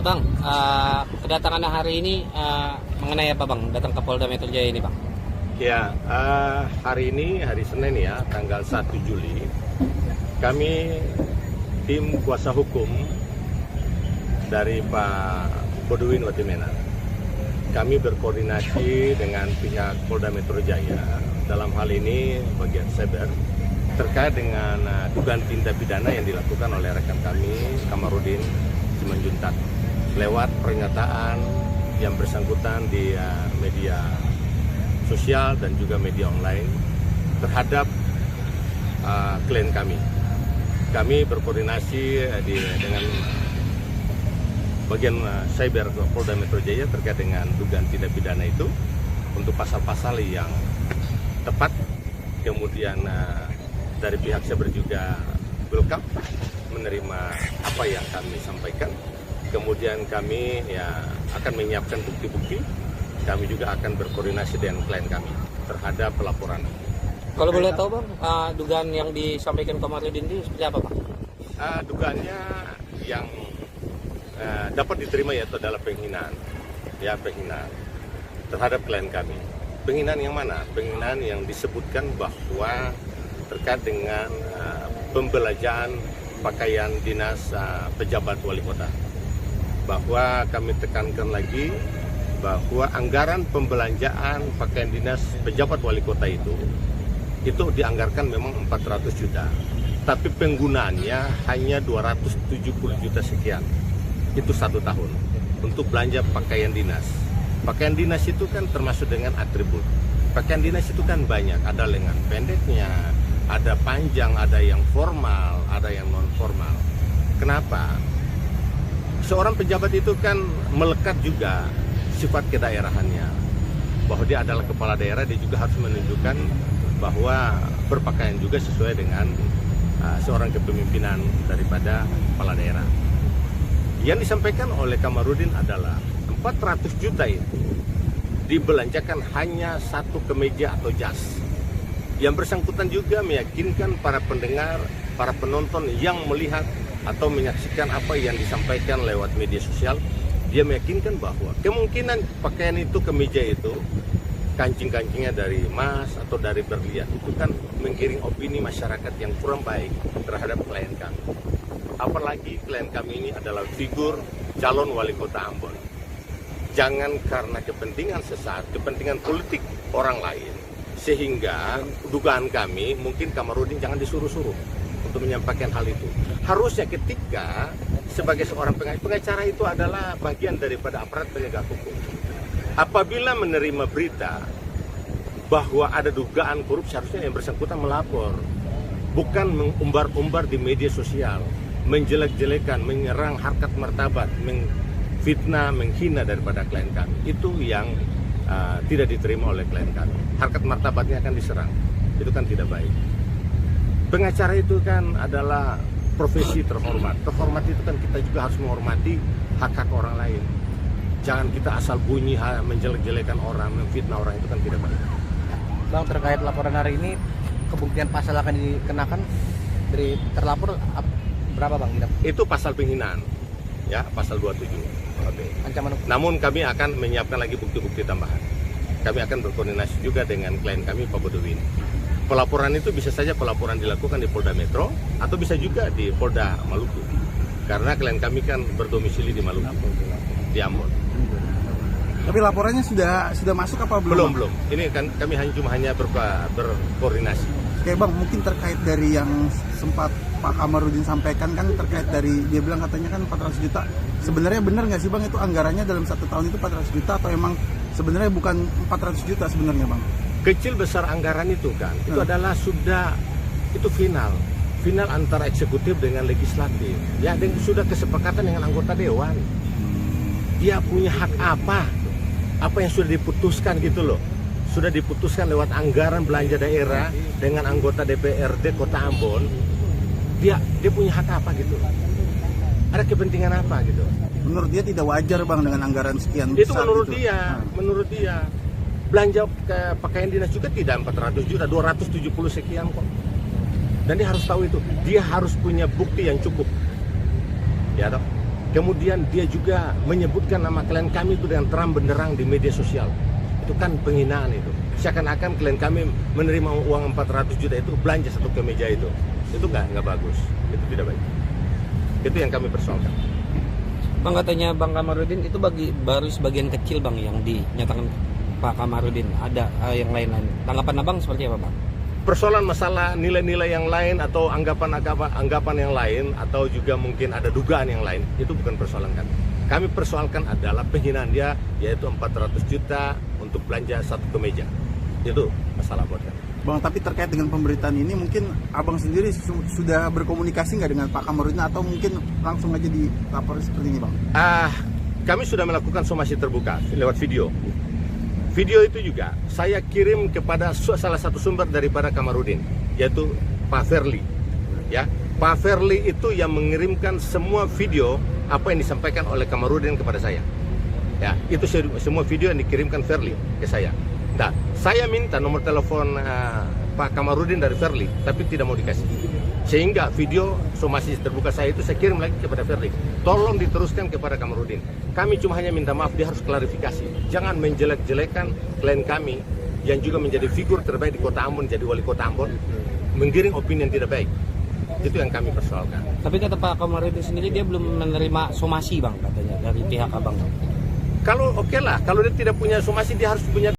Bang, kedatangan hari ini mengenai apa Bang? Datang ke Polda Metro Jaya ini Bang? Ya, hari ini, hari Senin ya, tanggal 1 Juli, kami tim kuasa hukum dari Pak Bodwin Watimena, kami berkoordinasi dengan pihak Polda Metro Jaya dalam hal ini bagian cyber terkait dengan dugaan tindak pidana yang dilakukan oleh rekan kami Kamarudin Simanjuntak lewat pernyataan yang bersangkutan di media sosial dan juga media online terhadap klien kami. Kami berkoordinasi dengan bagian cyber Polda Metro Jaya terkait dengan dugaan tindak pidana itu untuk pasal-pasal yang tepat. Kemudian dari pihak cyber juga welcome menerima apa yang kami sampaikan. Kemudian kami akan menyiapkan bukti-bukti. Kami juga akan berkoordinasi dengan klien kami terhadap pelaporan. Kalau boleh tahu Bang, dugaan yang disampaikan Kamarudin itu seperti apa Bang? Dugaannya yang dapat diterima yaitu adalah penghinaan, penghinaan terhadap klien kami. Penghinaan yang mana? Penghinaan yang disebutkan bahwa terkait dengan pembelanjaan pakaian dinas pejabat wali kota. Bahwa kami tekankan lagi bahwa anggaran pembelanjaan pakaian dinas pejabat wali kota itu dianggarkan memang 400 juta. Tapi penggunaannya hanya 270 juta sekian. Itu 1 tahun untuk belanja pakaian dinas. Pakaian dinas itu kan termasuk dengan atribut. Pakaian dinas itu kan banyak, ada lengan pendeknya, ada panjang, ada yang formal, ada yang non formal. Kenapa? Seorang pejabat itu kan melekat juga sifat kedaerahannya. Bahwa dia adalah kepala daerah, dia juga harus menunjukkan bahwa berpakaian juga sesuai dengan seorang kepemimpinan daripada kepala daerah. Yang disampaikan oleh Kamarudin adalah 400 juta itu dibelanjakan hanya satu kemeja atau jas. Yang bersangkutan juga meyakinkan para pendengar, para penonton yang melihat atau menyaksikan apa yang disampaikan lewat media sosial, dia meyakinkan bahwa kemungkinan pakaian itu, kemeja itu, kancing-kancingnya dari emas atau dari berlian, itu kan menggiring opini masyarakat yang kurang baik terhadap klien kami. Apalagi klien kami ini adalah figur calon wali kota Ambon. Jangan karena kepentingan sesaat, kepentingan politik orang lain, sehingga dugaan kami mungkin Kamarudin jangan disuruh-suruh untuk menyampaikan hal itu. Harusnya ketika sebagai seorang pengacara itu adalah bagian daripada aparat penegak hukum. Apabila menerima berita bahwa ada dugaan korupsi, harusnya yang bersangkutan melapor, bukan mengumbar-umbar di media sosial, menjelek-jelekan, menyerang harkat martabat, fitnah, menghina daripada klien kami. Itu yang tidak diterima oleh klien kami. Harkat martabatnya akan diserang. Itu kan tidak baik. Pengacara itu kan adalah profesi terhormat. Terhormat itu kan kita juga harus menghormati hak-hak orang lain. Jangan kita asal bunyi menjelek-jelekan orang, memfitnah orang, itu kan tidak baik. Bang, terkait laporan hari ini, kemungkinan pasal akan dikenakan dari terlapor berapa Bang? Itu pasal penghinaan, ya, pasal 27. Oke. Ancaman hukum. Namun kami akan menyiapkan lagi bukti-bukti tambahan. Kami akan berkoordinasi juga dengan klien kami Pak Bodwin. Pelaporan itu bisa saja pelaporan dilakukan di Polda Metro atau bisa juga di Polda Maluku. Karena klien kami kan berdomisili di Maluku, di Ambon. Tapi laporannya sudah masuk apa belum? Belum. Ini kan kami hanya berkoordinasi. Oke Bang, mungkin terkait dari yang sempat Pak Kamarudin sampaikan kan terkait dari, dia bilang katanya kan 400 juta. Sebenarnya benar nggak sih Bang itu anggarannya dalam 1 tahun itu 400 juta atau emang sebenarnya bukan 400 juta sebenarnya Bang? Kecil besar anggaran itu kan, itu adalah itu final antara eksekutif dengan legislatif. Ya, dan sudah kesepakatan dengan anggota dewan. Dia punya hak apa yang sudah diputuskan gitu loh. Sudah diputuskan lewat anggaran belanja daerah dengan anggota DPRD Kota Ambon. Dia punya hak apa gitu. Ada kepentingan apa gitu. Menurut dia tidak wajar Bang dengan anggaran sekian besar. Itu menurut dia. Belanja ke pakaian dinas juga tidak 400 juta, 270 sekian kok. Dan dia harus tahu itu. Dia harus punya bukti yang cukup. Ya dok. Kemudian dia juga menyebutkan nama klien kami itu dengan terang benderang di media sosial. Itu kan penghinaan itu. Seakan-akan klien kami menerima uang 400 juta itu belanja satu kemeja itu. Itu nggak bagus. Itu tidak baik. Itu yang kami persoalkan. Bang, katanya Bang Kamarudin itu baru sebagian kecil Bang yang dinyatakan Pak Kamarudin. Ada yang lain-lain. Tanggapan Abang seperti apa Bang? Persoalan masalah nilai-nilai yang lain atau anggapan yang lain atau juga mungkin ada dugaan yang lain, itu bukan persoalan kami. Kami persoalkan adalah penghinaan dia, yaitu 400 juta untuk belanja satu kemeja. Itu masalah buat kami. Bang, tapi terkait dengan pemberitaan ini mungkin abang sendiri sudah berkomunikasi nggak dengan Pak Kamarudin atau mungkin langsung aja dilapor seperti ini Bang? Kami sudah melakukan somasi terbuka lewat video. Video itu juga saya kirim kepada salah satu sumber daripada Kamarudin, yaitu Pak Ferli. Ya, Pak Ferli itu yang mengirimkan semua video apa yang disampaikan oleh Kamarudin kepada saya. Ya, itu semua video yang dikirimkan Ferli ke saya. Nah, saya minta nomor telepon Pak Kamarudin dari Ferli, tapi tidak mau dikasih. Sehingga video somasi terbuka saya itu saya kirim lagi kepada Ferli. Tolong diteruskan kepada Kamarudin. Kami cuma hanya minta maaf, dia harus klarifikasi. Jangan menjelek-jelekan klien kami yang juga menjadi figur terbaik di Kota Ambon, jadi wali Kota Ambon, menggiring opini yang tidak baik. Itu yang kami persoalkan. Tapi kata Pak Kamarudin sendiri dia belum menerima somasi Bang, katanya dari pihak Abang. Kalau oke lah, kalau dia tidak punya somasi dia harus punya